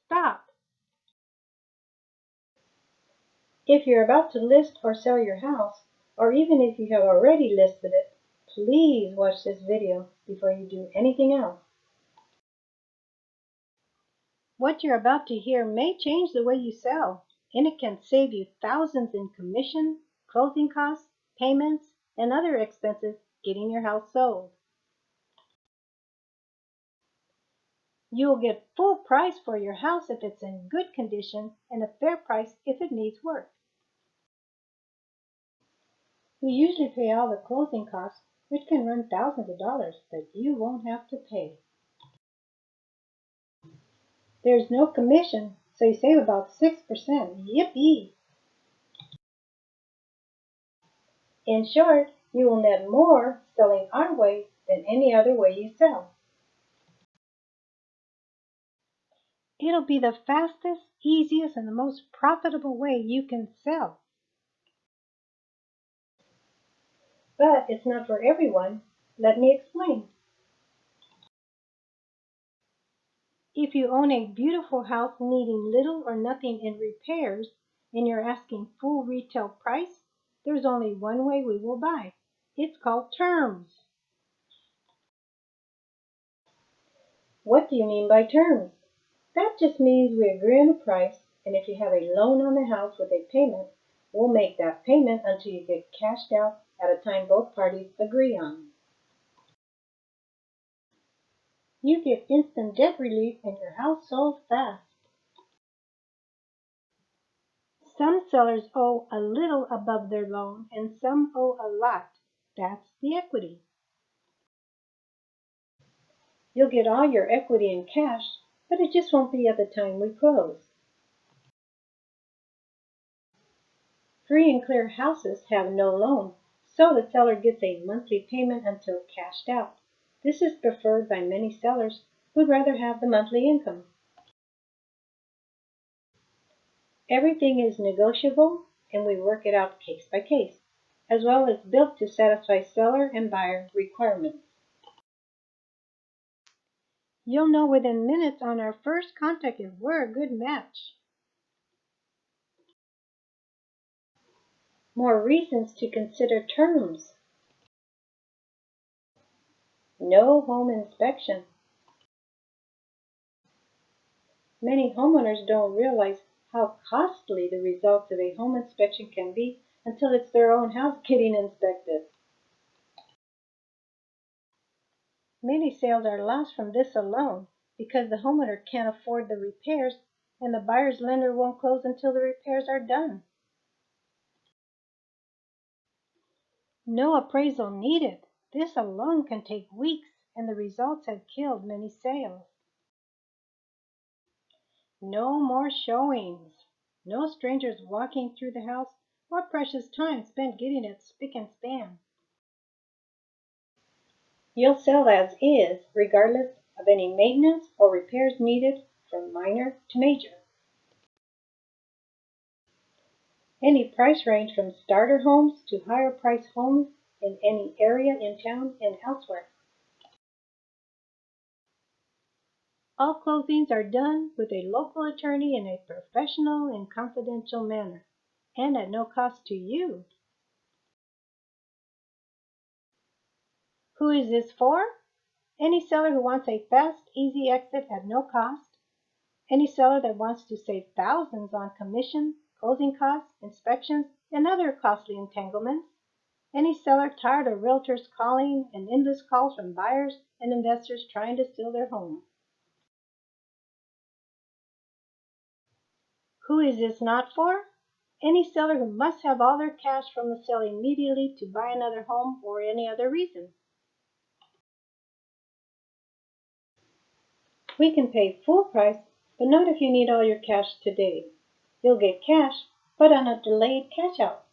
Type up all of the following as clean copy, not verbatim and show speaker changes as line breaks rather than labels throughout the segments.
Stop! If you're about to list or sell your house, or even if you have already listed it, please watch this video before you do anything else. What you're about to hear may change the way you sell, and it can save you thousands in commission, closing costs, payments, and other expenses getting your house sold. You'll get full price for your house if it's in good condition and a fair price if it needs work. We usually pay all the closing costs, which can run thousands of dollars that you won't have to pay. There's no commission, so you save about 6%. Yippee! In short, you will net more selling our way than any other way you sell. It'll be the fastest, easiest, and the most profitable way you can sell. But it's not for everyone. Let me explain. If you own a beautiful house needing little or nothing in repairs and you're asking full retail price, there's only one way we will buy. It's called terms. What do you mean by terms? That just means we agree on a price, and if you have a loan on the house with a payment, we'll make that payment until you get cashed out at a time both parties agree on. You get instant debt relief and your house sold fast. Some sellers owe a little above their loan and some owe a lot. That's the equity. You'll get all your equity in cash, but it just won't be at the time we close. Free and clear houses have no loan, so the seller gets a monthly payment until cashed out. This is preferred by many sellers who'd rather have the monthly income. Everything is negotiable, and we work it out case by case, as well as built to satisfy seller and buyer requirements. You'll know within minutes on our first contact if we're a good match. More reasons to consider terms. No home inspection. Many homeowners don't realize how costly the results of a home inspection can be until it's their own house getting inspected. Many sales are lost from this alone because the homeowner can't afford the repairs and the buyer's lender won't close until the repairs are done. No appraisal needed. This alone can take weeks, and the results have killed many sales. No more showings. No strangers walking through the house or precious time spent getting it spick and span. You'll sell as is, regardless of any maintenance or repairs needed from minor to major. Any price range from starter homes to higher price homes in any area in town and elsewhere. All closings are done with a local attorney in a professional and confidential manner, and at no cost to you. Who is this for? Any seller who wants a fast, easy exit at no cost. Any seller that wants to save thousands on commission, closing costs, inspections, and other costly entanglements. Any seller tired of realtors calling and endless calls from buyers and investors trying to steal their home. Who is this not for? Any seller who must have all their cash from the sale immediately to buy another home or any other reason. We can pay full price, but not if you need all your cash today. You'll get cash, but on a delayed cash out.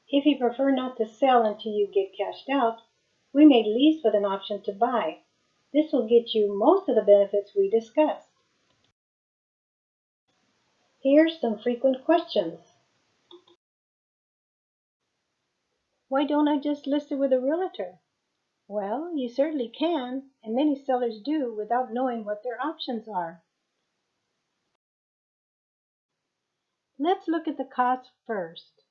If you prefer not to sell until you get cashed out, we may lease with an option to buy. This will get you most of the benefits we discussed. Here's some frequent questions. Why don't I just list it with a realtor? Well, you certainly can, and many sellers do without knowing what their options are. Let's look at the cost first.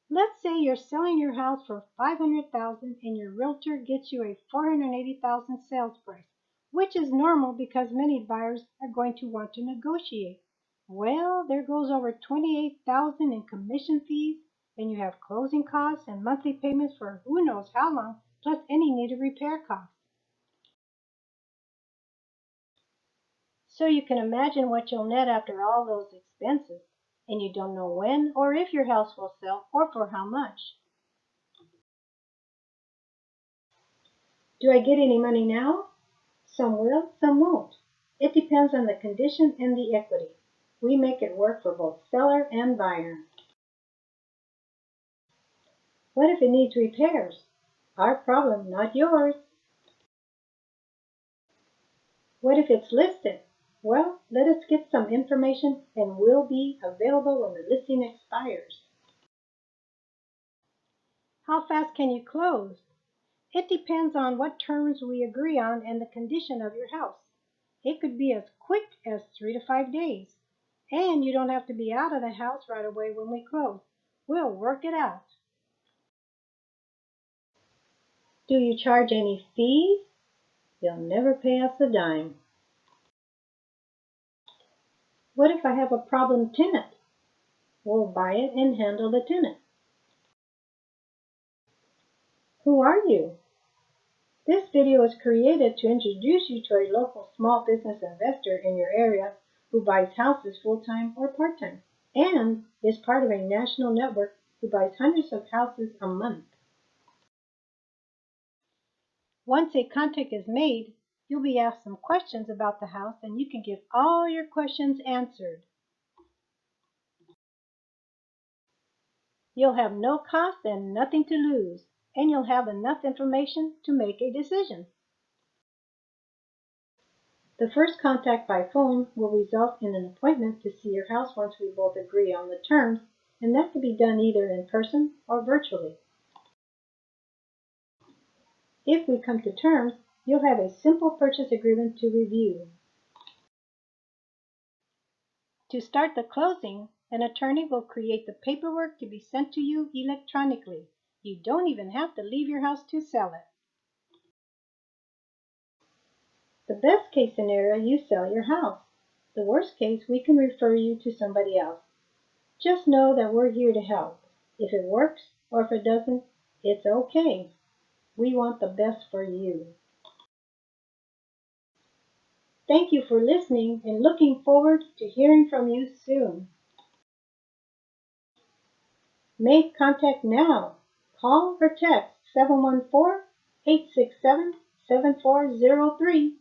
Let's say you're selling your house for $500,000 and your realtor gets you a $480,000 sales price, which is normal because many buyers are going to want to negotiate. Well, there goes over $28,000 in commission fees, and you have closing costs and monthly payments for who knows how long, plus any needed repair costs. So you can imagine what you'll net after all those expenses, and you don't know when or if your house will sell or for how much. Do I get any money now? Some will, some won't. It depends on the condition and the equity. We make it work for both seller and buyer. What if it needs repairs? Our problem, not yours. What if it's listed? Well, let us get some information and we'll be available when the listing expires. How fast can you close? It depends on what terms we agree on and the condition of your house. It could be as quick as 3 to 5 days. And you don't have to be out of the house right away when we close. We'll work it out. Do you charge any fees? You'll never pay us a dime. What if I have a problem tenant? We'll buy it and handle the tenant. Who are you? This video is created to introduce you to a local small business investor in your area who buys houses full-time or part-time and is part of a national network who buys hundreds of houses a month. Once a contact is made, you'll be asked some questions about the house and you can get all your questions answered. You'll have no cost and nothing to lose, and you'll have enough information to make a decision. The first contact by phone will result in an appointment to see your house once we both agree on the terms, and that can be done either in person or virtually. If we come to terms, you'll have a simple purchase agreement to review. To start the closing, an attorney will create the paperwork to be sent to you electronically. You don't even have to leave your house to sell it. The best case scenario, you sell your house. The worst case, we can refer you to somebody else. Just know that we're here to help. If it works or if it doesn't, it's okay. We want the best for you. Thank you for listening and looking forward to hearing from you soon. Make contact now. Call or text 714-867-7403